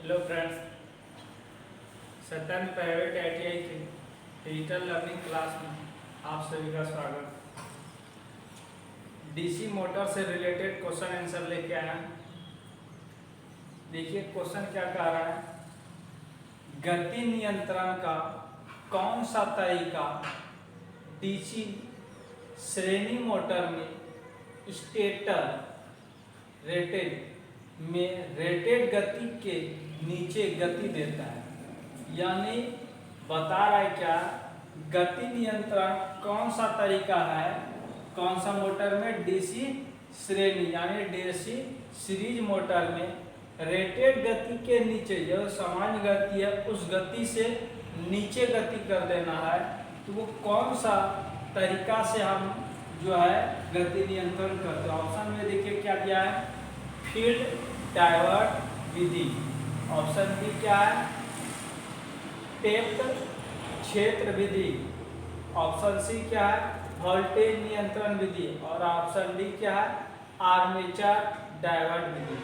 Hello friends, Satyan private ITI की digital learning class में आप सभी का स्वागत। DC मोटर से रिलेटेड क्वेश्चन आंसर लेके आया। देखिए क्वेश्चन क्या कह रहा है, गति नियंत्रण का कौन सा तरीका DC श्रेणी मोटर में स्टेटर रेटेड गति के नीचे गति देता है। यानी बता रहा है क्या, गति नियंत्रण कौन सा तरीका है, कौन सा मोटर में, DC श्रेणी यानी DC सीरीज मोटर में रेटेड गति के नीचे जो सामान्य गति है उस गति से नीचे गति कर देना है। तो वो कौन सा तरीका से हम जो है गति नियंत्रण करते हैं। ऑप्शन में देखिए क्या दिया है, फील्ड डाइवर्ट विधि। ऑप्शन बी क्या है, टेप्ड क्षेत्र विधि। ऑप्शन सी क्या है, वोल्टेज नियंत्रण विधि। और ऑप्शन डी क्या है, आर्मेचर डाइवर्ट विधि।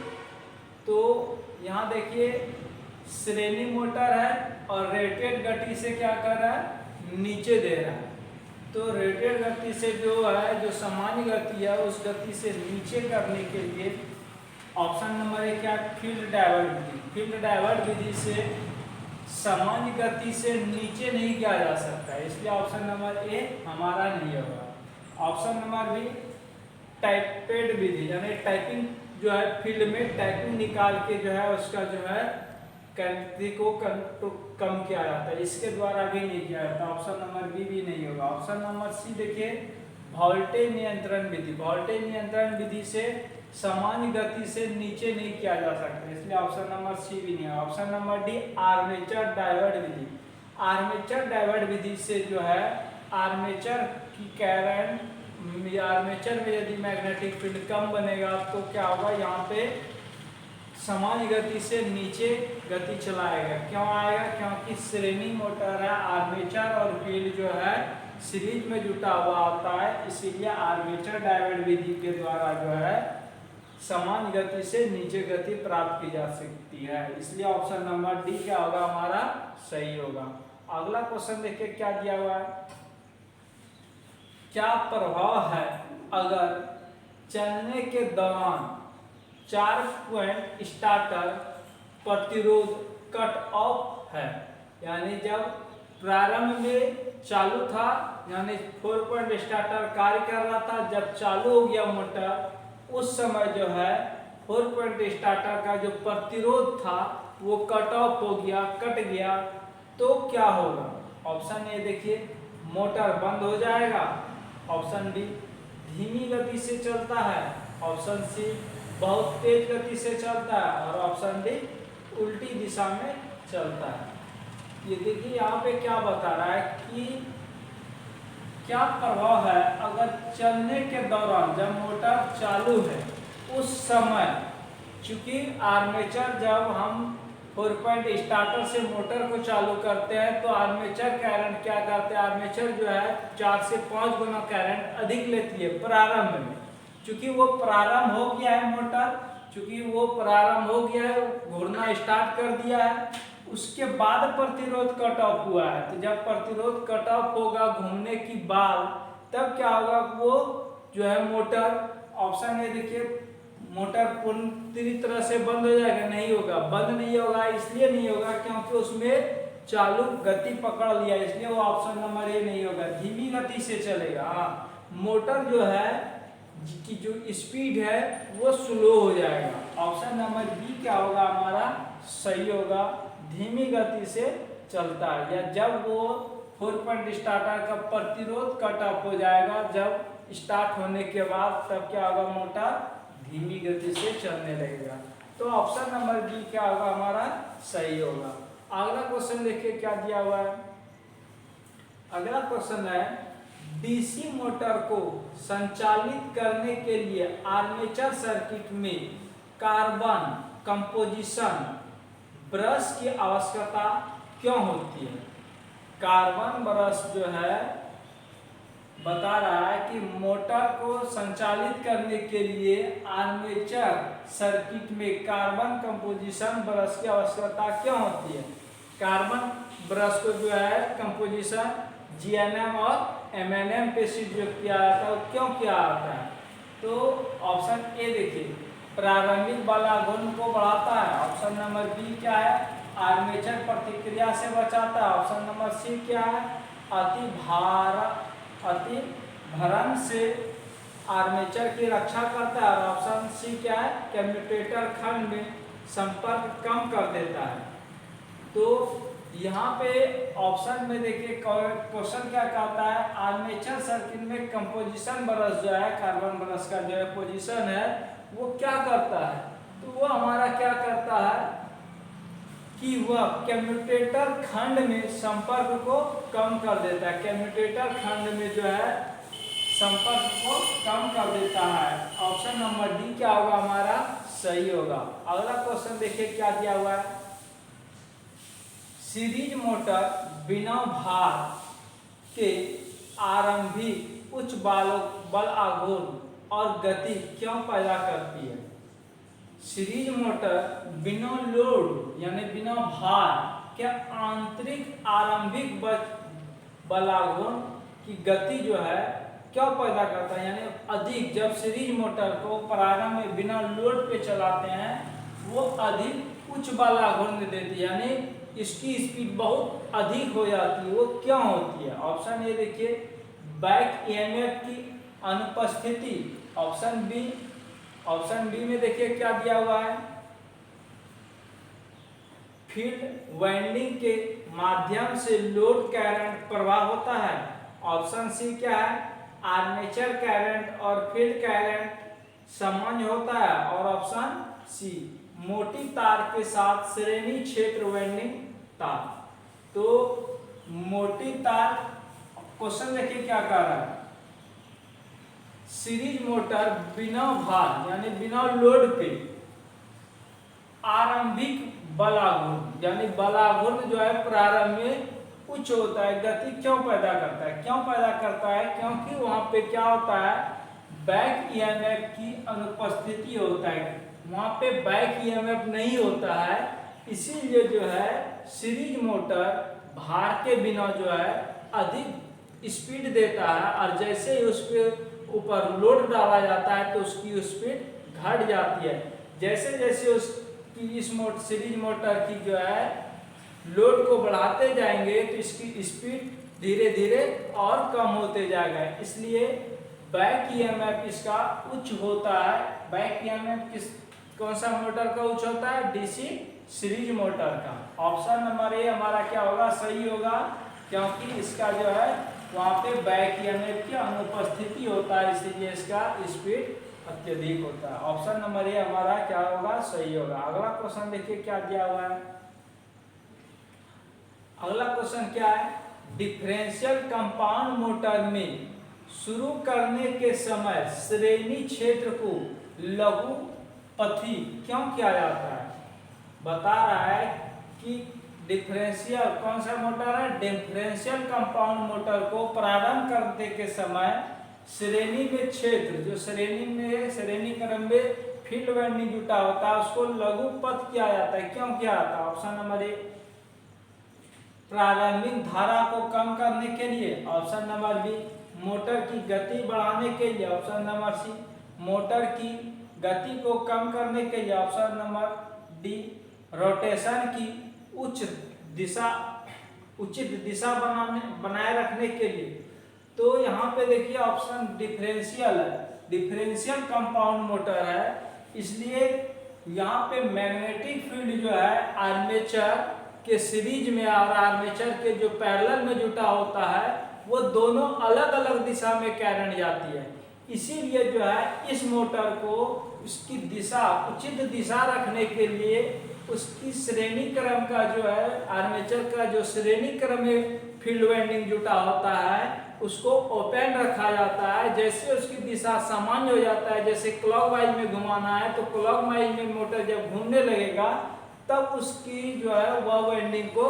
तो यहाँ देखिए श्रेणी मोटर है और रेटेड गति से क्या कर रहा है, नीचे दे रहा है। तो रेटेड गति से जो है, जो सामान्य गति है उस गति से नीचे करने के लिए ऑप्शन नंबर एक क्या, फील्ड डाइवर्ट विधि। फील्ड डाइवर्ट विधि से सामान्य गति से नीचे नहीं किया जा सकता है, इसलिए ऑप्शन नंबर ए हमारा नहीं होगा। ऑप्शन नंबर बी टाइपेड विधि, यानी टाइपिंग जो है फील्ड में टाइपिंग निकाल के जो है उसका जो है गति को कम किया जाता है, इसके द्वारा भी नहीं किया जाता। ऑप्शन नंबर बी भी नहीं होगा। ऑप्शन नंबर सी देखिए, वोल्टेज नियंत्रण विधि। वोल्टेज नियंत्रण विधि से सामान्य गति से नीचे नहीं किया जा सकता, इसलिए ऑप्शन नंबर सी भी नहीं है। Option number D armature divert विधि। आर्मेचर डाइवर्ट विधि से जो है आर्मेचर की करंट, आर्मेचर में यदि मैग्नेटिक फील्ड कम बनेगा तो क्या होगा, यहाँ पे सामान्य गति से नीचे गति चलाएगा। क्यों आएगा, क्योंकि श्रेणी मोटर है, आर्मेचर और फील्ड जो है सीरीज में जुटा हुआ होता है, इसीलिए आर्मेचर डाइवर्ट विधि के द्वारा जो है सामान्य गति से नीचे गति प्राप्त की जा सकती है, इसलिए ऑप्शन नंबर डी क्या होगा, हमारा सही होगा। अगला क्वेश्चन देखिए क्या दिया हुआ है, क्या प्रभाव है अगर चलने के दौरान 4 पॉइंट स्टार्टर प्रतिरोध कट ऑफ है। यानी जब प्रारंभ में चालू था, यानी 4 पॉइंट स्टार्टर कार्य कर रहा था, जब चालू हो गया मोटर उस समय जो है 4 पॉइंट स्टार्टर का जो प्रतिरोध था वो कट ऑफ हो गया, कट गया, तो क्या होगा। ऑप्शन ए देखिए, मोटर बंद हो जाएगा। ऑप्शन बी धीमी गति से चलता है। ऑप्शन सी बहुत तेज गति से चलता है। और ऑप्शन डी उल्टी दिशा में चलता है। ये देखिए यहाँ पे क्या बता रहा है कि क्या प्रभाव है अगर चलने के दौरान, जब मोटर चालू है उस समय, चूंकि आर्मेचर जब हम 4 पॉइंट स्टार्टर से मोटर को चालू करते हैं तो आर्मेचर करंट क्या करते हैं, आर्मेचर जो है 4 से 5 गुना करंट अधिक लेती है प्रारंभ में। चूंकि वो प्रारंभ हो गया है मोटर, चूंकि वो प्रारंभ हो गया है, घूमना स्टार्ट कर दिया है, उसके बाद प्रतिरोध कट ऑफ हुआ है। तो जब प्रतिरोध कट ऑफ होगा घूमने की बाद, तब क्या होगा, वो जो है मोटर, ऑप्शन ए देखिए, मोटर पूरी तरह से बंद हो जाएगा, नहीं होगा, बंद नहीं होगा। इसलिए नहीं होगा क्योंकि उसमें चालू गति पकड़ लिया, इसलिए वो ऑप्शन नंबर ए नहीं होगा, धीमी गति से चलेगा। मोटर जो है की जो स्पीड है वो स्लो हो जाएगा। ऑप्शन नंबर बी क्या होगा, हमारा सही होगा, धीमी गति से चलता है। या जब वो 4 पॉइंट स्टार्टर का प्रतिरोध कट ऑफ हो जाएगा, जब स्टार्ट होने के बाद, तब क्या होगा, मोटर धीमी गति से चलने लगेगा। तो ऑप्शन नंबर बी क्या होगा, हमारा सही होगा। अगला क्वेश्चन देखिए क्या दिया हुआ है। अगला क्वेश्चन है, DC मोटर को संचालित करने के लिए आर्मेचर सर्किट में कार्बन कंपोजिशन ब्रश की आवश्यकता क्यों होती है। कार्बन ब्रश जो है बता रहा है कि मोटर को संचालित करने के लिए आर्मेचर सर्किट में कार्बन कंपोजिशन ब्रश की आवश्यकता क्यों होती है। कार्बन ब्रश को जो है कंपोजिशन जीएनएम और एमएनएम पे से जो किया जाता है वो क्यों किया जाता है। तो ऑप्शन ए देखिए, प्रारंभिक बलागुण को बढ़ाता है। ऑप्शन नंबर बी क्या है, आर्मेचर प्रतिक्रिया से बचाता है। ऑप्शन नंबर सी क्या है, अति भरण से आर्मेचर की रक्षा करता है। और ऑप्शन सी क्या है, कम्यूटेटर खंड में संपर्क कम कर देता है। तो यहाँ पे ऑप्शन में देखिए क्वेश्चन क्या कहता है, आर्मेचर सर्किट में कंपोजिशन ब्रश जो है, कार्बन ब्रश का जो है पोजीशन है वो क्या करता है। तो वो हमारा क्या करता है कि वह कम्यूटेटर खंड में संपर्क को कम कर देता है। कम्यूटेटर खंड में जो है संपर्क को कम कर देता है। ऑप्शन नंबर डी क्या होगा हमारा सही होगा। अगला क्वेश्चन देखिए क्या दिया हुआ है, सीरीज मोटर बिना भार के आरंभिक उच्च बल आघूर्ण और गति क्यों पैदा करती है। सीरीज मोटर बिना लोड यानी बिना भार के आंतरिक आरंभिक बलाघूर्ण की गति जो है क्या पैदा करता है, यानी अधिक। जब सीरीज मोटर को प्रारंभ में बिना लोड पे चलाते हैं वो अधिक उच्च बलाघूर्ण देती है, यानी इसकी स्पीड बहुत अधिक हो जाती है। वो क्यों होती है। ऑप्शन ए देखिए, बैक ईएमएफ की अनुपस्थिति। ऑप्शन बी में देखिए क्या दिया हुआ है, फील्ड वाइंडिंग के माध्यम से लोड करंट प्रवाह होता है। ऑप्शन सी क्या है, आर्मेचर करंट और फील्ड करंट सामान्य होता है। और ऑप्शन सी, मोटी तार के साथ श्रेणी क्षेत्र वाइंडिंग तार। तो मोटी तार, क्वेश्चन देखिए क्या कर रहा है, सीरीज मोटर बिना भार यानी बिना लोड पे आरंभिक बलाघूर्ण यानी बलाघूर्ण जो है प्रारंभ में उच्च होता है, गति क्यों पैदा करता है। क्यों पैदा करता है, क्योंकि वहां पे क्या होता है, बैक ईएमएफ की अनुपस्थिति होता है। वहां पे बैक ईएमएफ नहीं होता है, इसीलिए जो है सीरीज मोटर भार के बिना जो है अधिक स्पीड देता है। और जैसे ही उसके ऊपर लोड डाला जाता है तो उसकी स्पीड घट जाती है। जैसे जैसे उसकी इस सीरीज मोटर की जो है लोड को बढ़ाते जाएंगे तो इसकी स्पीड धीरे धीरे और कम होते जाएगा। इसलिए बैक ईएमएफ इसका उच्च होता है। बैक ईएमएफ कौन सा मोटर का उच्च होता है, डीसी सीरीज मोटर का। ऑप्शन नंबर ए हमारा क्या होगा सही होगा, क्योंकि इसका जो है वहां पे बैक ईएमएफ की अनुपस्थिति होता है, इसलिए इसका स्पीड अत्यधिक होता है। ऑप्शन नंबर ए हमारा क्या होगा सही होगा। अगला क्वेश्चन देखिए क्या दिया हुआ है। अगला क्वेश्चन क्या है, डिफरेंशियल कंपाउंड मोटर में शुरू करने के समय श्रेणी क्षेत्र को लघु पथी क्यों किया जाता है। बता रहा है कि डिफरेंशियल कौन सा मोटर है, डिफरेंशियल कंपाउंड मोटर को प्रारंभ करने के समय श्रेणी में क्षेत्र जो श्रेणी क्रम में फील्ड वाइंडिंग जुटा होता है उसको लघु पथ किया जाता है। क्यों किया जाता है। ऑप्शन नंबर ए, प्रारंभिक धारा को कम करने के लिए। ऑप्शन नंबर बी, मोटर की गति बढ़ाने के लिए। ऑप्शन नंबर सी, मोटर की गति को कम करने के लिए। ऑप्शन नंबर डी, रोटेशन की उचित दिशा बनाए रखने के लिए। तो यहाँ पे देखिए ऑप्शन डिफरेंशियल है, डिफरेंशियल कंपाउंड मोटर है, इसलिए यहाँ पे मैग्नेटिक फील्ड जो है आर्मेचर के सीरीज में और आर्मेचर के जो पैरेलल में जुटा होता है वो दोनों अलग अलग दिशा में करंट जाती है। इसीलिए जो है इस मोटर को उसकी दिशा उचित दिशा रखने के लिए उसकी श्रेणी क्रम का जो है आर्मेचर का जो श्रेणी क्रम में फील्ड वाइंडिंग जुटा होता है उसको ओपन रखा जाता है। जैसे उसकी दिशा सामान्य हो जाता है, जैसे क्लॉकवाइज में घुमाना है तो क्लॉकवाइज में मोटर जब घूमने लगेगा तब उसकी जो है वह वाइंडिंग को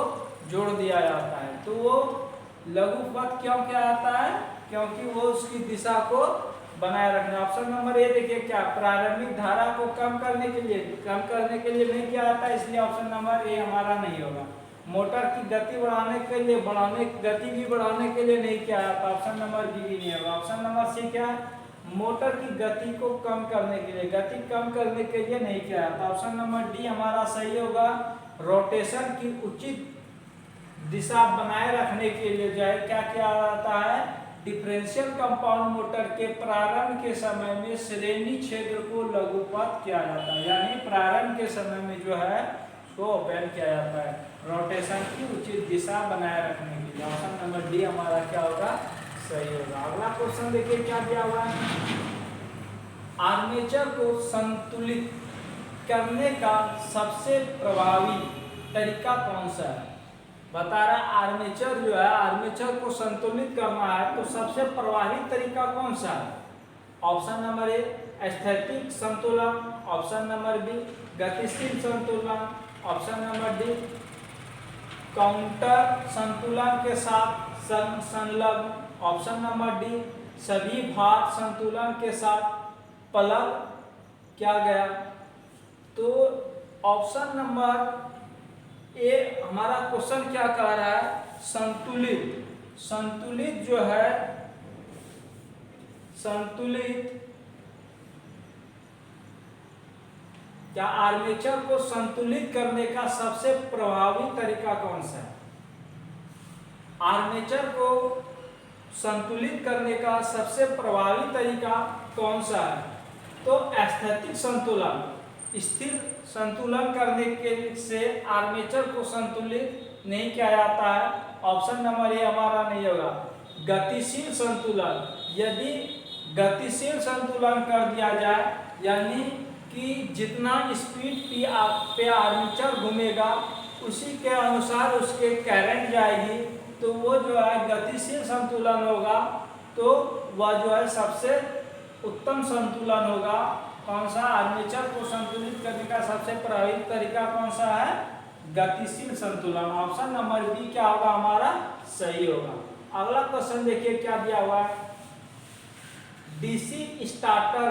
जोड़ दिया जाता है। तो वो लघु पथ क्यों किया जाता है, क्योंकि वो उसकी दिशा को बनाए रखना। ऑप्शन नंबर ए देखिए क्या, प्रारंभिक धारा को कम करने के लिए नहीं किया जाता, इसलिए ऑप्शन नंबर ए हमारा नहीं होगा। मोटर की गति बढ़ाने के लिए गति भी बढ़ाने के लिए नहीं किया जाता, ऑप्शन नंबर बी भी नहीं होगा। ऑप्शन नंबर सी क्या है, मोटर की गति को कम करने के लिए, गति कम करने के लिए नहीं किया जाता, ऑप्शन नंबर डी हमारा सही होगा। रोटेशन की उचित दिशा बनाए रखने के लिए जो है क्या किया जाता है, डिफरेंशियल कंपाउंड मोटर के प्रारंभ के समय में श्रेणी क्षेत्र को लघुपथ किया जाता है, यानी प्रारंभ के समय में जो है उसको ओपन किया जाता है रोटेशन की उचित दिशा बनाए रखने के लिए। ऑप्शन नंबर डी हमारा क्या होगा, सही होगा। अगला क्वेश्चन देखिए क्या दिया हुआ है, आर्मेचर को संतुलित करने का सबसे प्रभावी तरीका कौन सा है। बता रहा है आर्मेचर जो है, आर्मेचर को संतुलित करना है तो सबसे प्रभावी तरीका कौन सा है। ऑप्शन नंबर ए स्थैतिक संतुलन, ऑप्शन नंबर बी गतिशील संतुलन, ऑप्शन नंबर डी काउंटर संतुलन के साथ संलग्न, ऑप्शन नंबर डी सभी भार संतुलन के साथ पलग किया गया। तो ऑप्शन नंबर ए हमारा क्वेश्चन क्या कह रहा है, संतुलित जो है, संतुलित क्या आर्मेचर को संतुलित करने का सबसे प्रभावी तरीका कौन सा है। आर्मेचर को संतुलित करने का सबसे प्रभावी तरीका कौन सा है, तो स्थैतिक संतुलन, स्थिर संतुलन करने के से आर्मेचर को संतुलित नहीं किया जाता है, ऑप्शन नंबर ए हमारा नहीं होगा। गतिशील संतुलन, यदि गतिशील संतुलन कर दिया जाए, यानी कि जितना स्पीड पे आर्मेचर घूमेगा उसी के अनुसार उसके करंट जाएगी, तो वो जो है गतिशील संतुलन होगा, तो वह जो है सबसे उत्तम संतुलन होगा। कौन सा, आर्मेचर को संतुलित करने का सबसे प्रभावी तरीका कौन सा है, गतिशील संतुलन। ऑप्शन नंबर बी क्या होगा हमारा, सही होगा। अगला क्वेश्चन देखिए क्या दिया हुआ है, डीसी स्टार्टर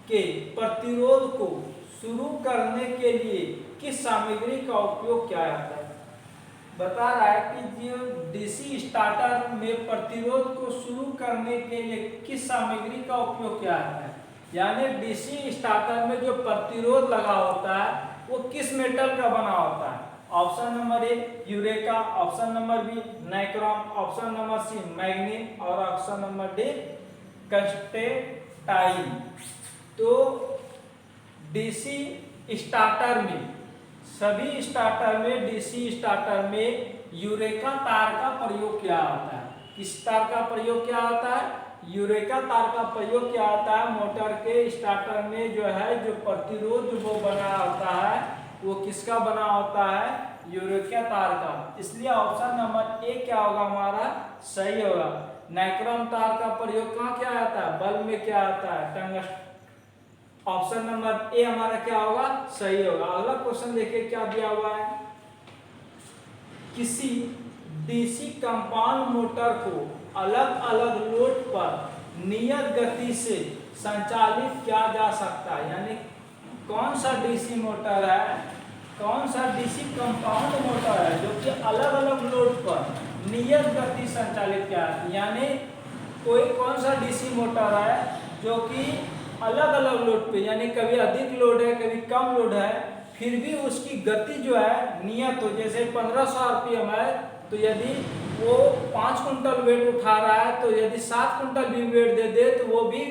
के प्रतिरोध को शुरू करने के लिए किस सामग्री का उपयोग किया जाता है। बता रहा है कि जो डीसी स्टार्टर में प्रतिरोध को शुरू करने के लिए किस सामग्री का उपयोग किया जाता है, यानी डीसी स्टार्टर में जो प्रतिरोध लगा होता है वो किस मेटल का बना होता है। Option number A eureka, option number B nichrome, option number C manganese और ऑप्शन नंबर डी कंस्टेटाइन। तो डीसी स्टार्टर में, सभी स्टार्टर में, डीसी स्टार्टर में यूरेका तार का प्रयोग किया जाता है। किस तार का प्रयोग किया जाता है, यूरेका तार का प्रयोग किया जाता है। मोटर के स्टार्टर में जो है जो प्रतिरोध वो बना होता है वो किसका बना होता है, यूरेका तार का। इसलिए ऑप्शन नंबर ए क्या होगा हमारा, सही होगा। नाइक्रोम तार का प्रयोग कहाँ किया जाता है, बल्ब में किया जाता है, टंगस्टन। ऑप्शन नंबर ए हमारा क्या होगा, सही होगा। अगला क्वेश्चन देखिए क्या दिया हुआ है, किसी डीसी कंपाउंड मोटर को अलग अलग लोड पर नियत गति से संचालित किया जा सकता है, यानी कौन सा डीसी मोटर है, कौन सा डीसी कंपाउंड मोटर है जो कि अलग अलग लोड पर नियत गति संचालित किया है। यानी कोई कौन सा डीसी मोटर है जो कि अलग अलग लोड पे, यानी कभी अधिक लोड है कभी कम लोड है, फिर भी उसकी गति जो है नियत हो। जैसे 1500 आरपीएम है तो यदि वो 5 कुंटल वेट उठा रहा है तो यदि 7 कुंटल भी वेट दे दे तो वो भी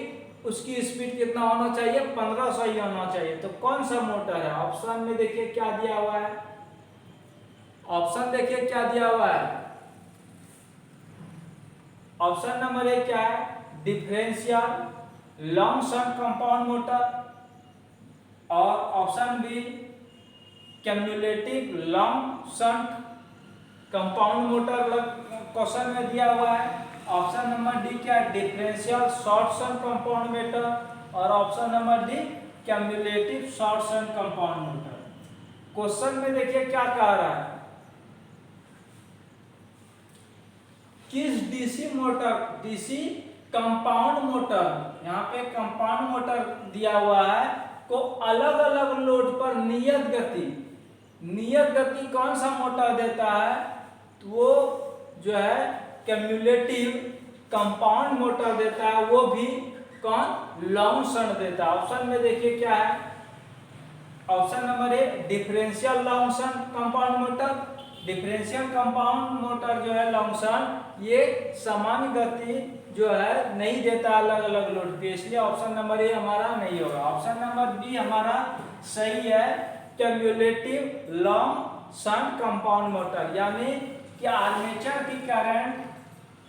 उसकी स्पीड कितना होना चाहिए, 1500 ही होना चाहिए। तो कौन सा मोटर है, ऑप्शन में देखिए क्या दिया हुआ है, ऑप्शन देखिए क्या दिया हुआ है। ऑप्शन नंबर ए क्या है, differential long shunt compound motor, और option B cumulative long shunt compound motor question में दिया हुआ है। ऑप्शन नंबर डी क्या है, differential short shunt compound motor, और option number D cumulative short shunt compound motor. Question में देखिए क्या कह रहा है, किस DC motor, DC compound motor, यहाँ पे कंपाउंड मोटर दिया हुआ है, को अलग अलग लोड पर नियत गति कौन सा मोटर देता है, तो वो जो है क्यूमुलेटिव कंपाउंड मोटर देता है, वो भी कौन, लॉन्ग शंट देता है। ऑप्शन में देखिए क्या है, ऑप्शन नंबर ए differential long shunt compound motor. Differential compound motor जो है लॉन्ग शंट, ये समान गति जो है नहीं देता अलग अलग लोड पे, इसलिए ऑप्शन नंबर ए हमारा नहीं होगा। ऑप्शन नंबर बी हमारा सही है, cumulative long shunt compound motor, यानी कि आर्मेचर की करंट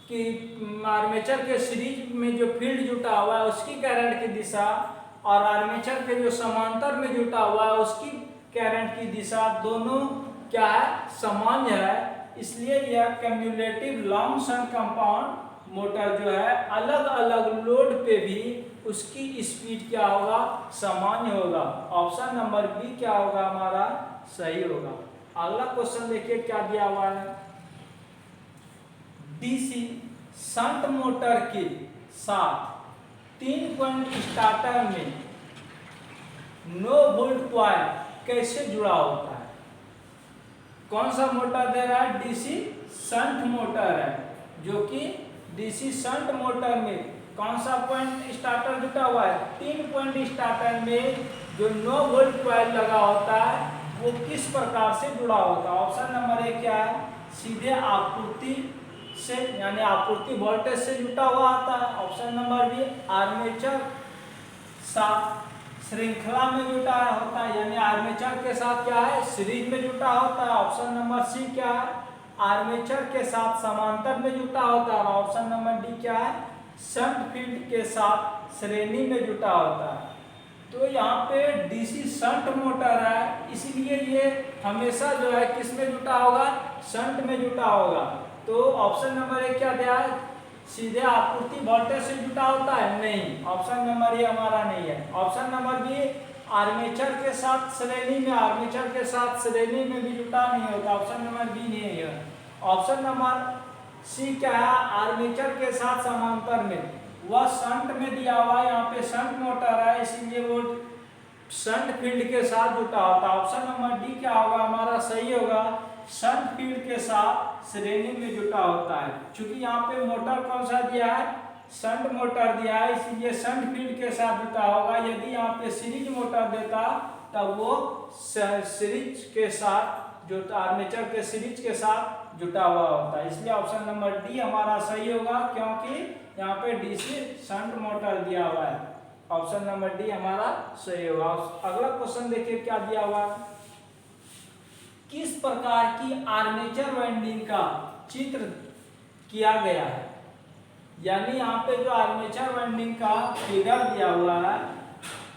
कि आर्मेचर के सीरीज में जो फील्ड जुटा हुआ है उसकी करंट की दिशा और आर्मेचर के जो समांतर में जुटा हुआ है उसकी करंट की दिशा दोनों क्या है, समान है। इसलिए यह cumulative long shunt compound motor जो है अलग अलग लोड पे भी उसकी स्पीड क्या होगा, समान होगा। ऑप्शन नंबर बी क्या होगा हमारा सही होगा। अगला क्वेश्चन देखिए क्या दिया हुआ है, डीसी शंट मोटर के साथ 3 पॉइंट स्टार्टर में नो वोल्ट कॉइल कैसे जुड़ा होता है। कौन सा मोटर दे रहा है, डीसी शंट मोटर है, जो कि डीसी शंट मोटर में कौन सा पॉइंट स्टार्टर जुटा हुआ है, 3 पॉइंट स्टार्टर में जो नो वोल्ट कॉइल लगा होता है वो किस प्रकार से जुड़ा होता है। ऑप्शन नंबर ए क्या है, सीधे आपूर्ति से यानी आपूर्ति वोल्टेज से जुटा हुआ आता है। ऑप्शन नंबर बी आर्मेचर साथ श्रृंखला में जुटा होता है, यानी आर्मेचर के साथ क्या है, सीरीज में जुटा होता है। ऑप्शन नंबर सी क्या है, आर्मेचर के साथ समांतर में जुटा होता है। ऑप्शन नंबर डी क्या है, शंट फील्ड के साथ श्रेणी में जुटा होता है। तो यहाँ पे डीसी शंट मोटर है, इसलिए ये हमेशा जो है किस में जुटा होगा, शंट में जुटा होगा। तो ऑप्शन नंबर ए क्या दिया है, सीधे आपूर्ति वोल्टेज से जुटा होता है, नहीं, ऑप्शन नंबर ए हमारा नहीं है। ऑप्शन नंबर बी आर्मेचर के साथ श्रेणी में, आर्मेचर के साथ श्रेणी में भी जुटा नहीं होता, ऑप्शन नंबर बी नहीं है। ऑप्शन नंबर सी क्या है, आर्मेचर के साथ समांतर में, वह शंट में दिया हुआ है, यहाँ पे शंट मोटर है इसलिए वो शंट फील्ड के साथ जुटा होता है। ऑप्शन नंबर डी क्या होगा हमारा सही होगा, शंट फील्ड के साथ श्रेणी में जुटा होता है। क्योंकि यहाँ पे मोटर कौन सा दिया है, शंट मोटर दिया है, इसीलिए शंट फील्ड के साथ जुटा होगा। यदि यहाँ पे सीरीज मोटर देता तब वो सीरीज के साथ जो आर्मेचर के सीरीज के साथ जुटा हुआ होता है, इसलिए ऑप्शन नंबर डी हमारा सही होगा, क्योंकि यहाँ पे डीसी शंट मोटर दिया हुआ है। ऑप्शन नंबर डी हमारा सही होगा। अगला क्वेश्चन देखिए क्या दिया हुआ है, किस प्रकार की आर्मेचर वाइंडिंग का चित्र किया गया है। यानी यहाँ पे जो आर्मेचर वाइंडिंग का फिगर दिया हुआ है,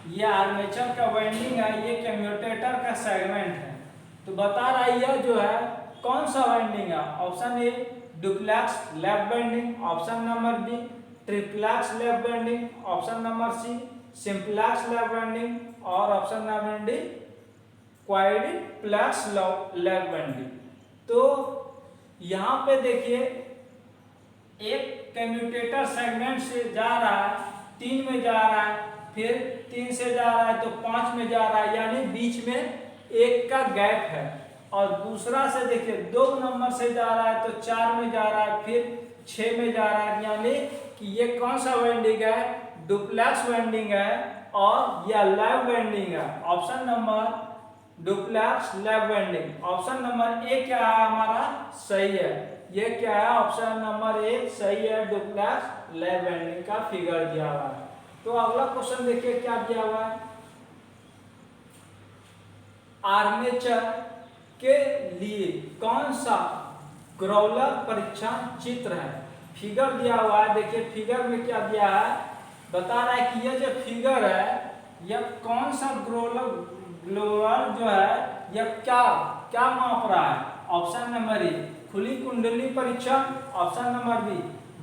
ये आर्मेचर का वाइंडिंग है, ये कम्यूटेटर का सेगमेंट है। तो बता रहा है यह जो है कौन सा वाइंडिंग है। Option A duplex lap winding, option number B triplex lap winding, option number C simplex lap winding और option number D quadruplex lap winding. तो यहाँ पे देखिए एक कम्यूटेटर सेगमेंट से जा रहा है, 3 में जा रहा है, फिर 3 से जा रहा है तो 5 में जा रहा है, यानी बीच में 1 का गैप है। और दूसरा से देखिए 2 नंबर से जा रहा है तो 4 में जा रहा है, फिर 6 में जा रहा है, यानी कि ये कौन सा वाइंडिंग है, डुप्लेक्स वाइंडिंग है और यह लैप वाइंडिंग है। Option number duplex lap winding, option number A क्या है हमारा सही है, ये क्या है ऑप्शन नंबर ए सही है, डुप्लेक्स लैप वाइंडिंग का फिगर दिया हुआ है। तो अगला क्वेश्चन देखिए क्या दिया हुआ है, आर्मेचर के लिए कौन सा ग्रोलर परीक्षण चित्र है। फिगर दिया हुआ है, देखिए फिगर में क्या दिया है, बता रहा है कि यह जो फिगर है यह कौन सा ग्रोलर जो है यह क्या माप रहा है। ऑप्शन नंबर ए खुली कुंडली परीक्षण, ऑप्शन नंबर बी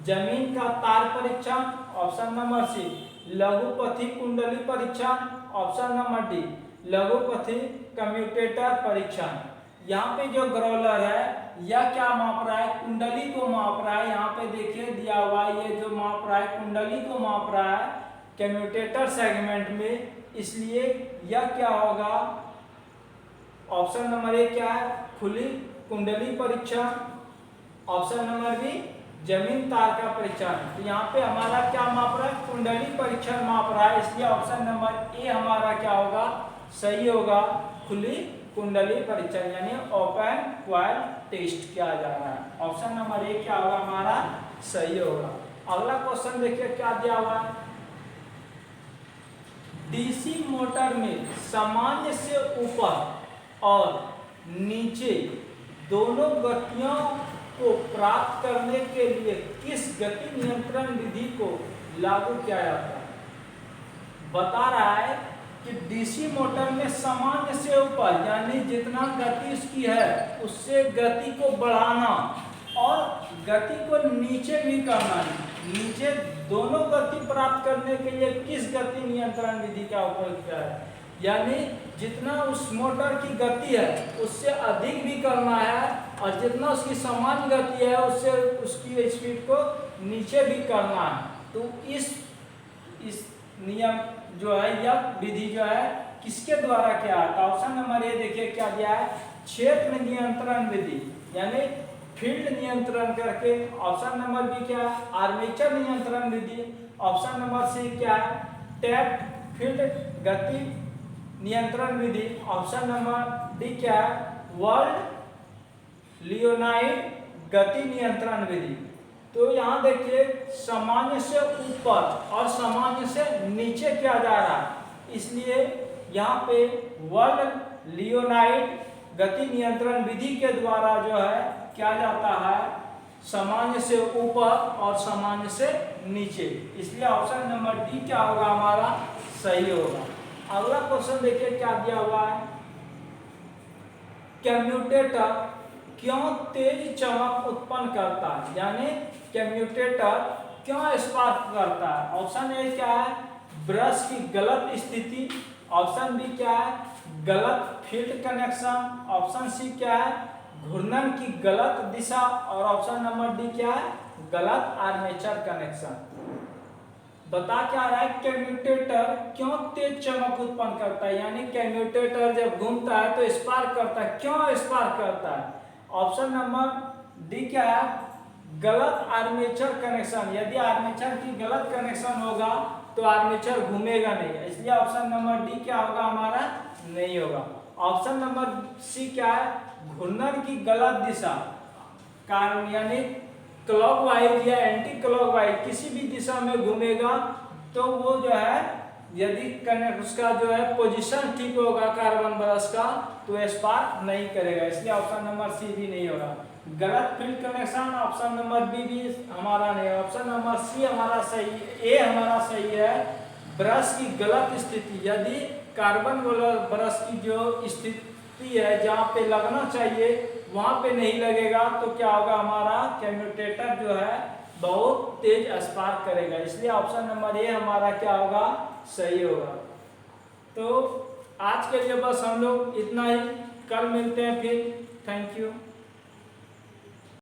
जमीन का तार परीक्षण, ऑप्शन नंबर सी लघुपथी कुंडली परीक्षण, ऑप्शन नंबर डी लघुपथी कम्यूटेटर परीक्षण। यहाँ पे जो ग्रोलर है यह क्या माप रहा है, कुंडली को माप रहा है। यहाँ पे देखिए दिया हुआ है, ये जो माप रहा है कुंडली को माप रहा है कम्यूटेटर सेगमेंट में, इसलिए यह क्या होगा, ऑप्शन नंबर ए क्या है, खुली कुंडली परीक्षण। ऑप्शन नंबर बी जमीन तार का परीक्षण। तो यहाँ पे हमारा क्या माप रहा है, कुंडली परीक्षण माप रहा है, इसलिए ऑप्शन नंबर ए हमारा क्या होगा, सही होगा, खुली कुंडली परीक्षण यानी ओपन कॉइल टेस्ट किया जा रहा है। ऑप्शन नंबर ए क्या होगा हमारा, सही होगा। अगला क्वेश्चन देखिए क्या दिया हुआ है, डीसी मोटर में सामान्य से ऊपर और नीचे दोनों गतियों को प्राप्त करने के लिए किस गति नियंत्रण विधि को लागू किया जाता है। बता रहा है कि डीसी मोटर में सामान्य से ऊपर यानी जितना गति उसकी है उससे गति को बढ़ाना और गति को नीचे भी करना है, नीचे दोनों गति प्राप्त करने के लिए किस गति नियंत्रण विधि का उपयोग किया है, यानी जितना उस मोटर की गति है उससे अधिक भी करना है और जितना उसकी सामान्य गति है उससे उसकी स्पीड को नीचे भी करना है। तो इस नियम जो है यह विधि जो है किसके द्वारा किया है, ऑप्शन नंबर ए देखिए क्या दिया है, क्षेत्र नियंत्रण विधि यानी फील्ड नियंत्रण करके। ऑप्शन नंबर बी क्या है, आर्मेचर नियंत्रण विधि। ऑप्शन नंबर सी क्या है, टैप फील्ड गति नियंत्रण विधि। ऑप्शन नंबर डी क्या है, वर्ल्ड लियोनाइड गति नियंत्रण विधि। तो यहाँ देखिए सामान्य से ऊपर और सामान्य से नीचे किया जा रहा है, इसलिए यहाँ पे वर्ल्ड लियोनाइड गति नियंत्रण विधि के द्वारा जो है क्या जाता है, सामान्य से ऊपर और सामान्य से नीचे, इसलिए ऑप्शन नंबर डी क्या होगा हमारा, सही होगा। अगला क्वेश्चन देखिए क्या दिया हुआ है, कम्यूटेटर क्यों तेज चमक उत्पन्न करता है, यानी कम्यूटेटर क्यों स्पार्क करता है। ऑप्शन ए क्या है, ब्रश की गलत स्थिति। ऑप्शन बी क्या है, गलत फील्ड कनेक्शन। ऑप्शन सी क्या है, घूर्णन की गलत दिशा। और ऑप्शन नंबर डी क्या है, गलत आर्मेचर कनेक्शन। बता क्या रहा है, कम्यूटेटर क्यों तेज चमक उत्पन्न करता है, यानी कम्यूटेटर जब घूमता है तो स्पार्क करता है, क्यों स्पार्क करता है। ऑप्शन नंबर डी क्या है, गलत आर्मेचर कनेक्शन। यदि आर्मेचर की गलत कनेक्शन होगा तो आर्मेचर घूमेगा नहीं, इसलिए ऑप्शन नंबर डी क्या होगा हमारा, नहीं होगा। ऑप्शन नंबर सी क्या है, घूर्णन की गलत दिशा कारण, यानी क्लॉकवाइज या एंटी क्लॉकवाइज किसी भी दिशा में घूमेगा तो वो जो है यदि उसका जो है पोजीशन ठीक होगा कार्बन ब्रश का तो स्पार्क नहीं करेगा, इसलिए ऑप्शन नंबर सी भी नहीं होगा। गलत field connection option number B भी हमारा नहीं है। ऑप्शन नंबर सी हमारा सही, ए हमारा सही है, ब्रश की गलत स्थिति। यदि कार्बन ब्रश की जो स्थिति है जहाँ पे लगना चाहिए वहां पे नहीं लगेगा तो क्या होगा हमारा, कम्यूटेटर जो है बहुत तेज स्पार्क करेगा, इसलिए ऑप्शन नंबर ए हमारा क्या होगा, सही होगा। तो आज के लिए बस हम लोग इतना ही, कल मिलते हैं फिर। Thank you.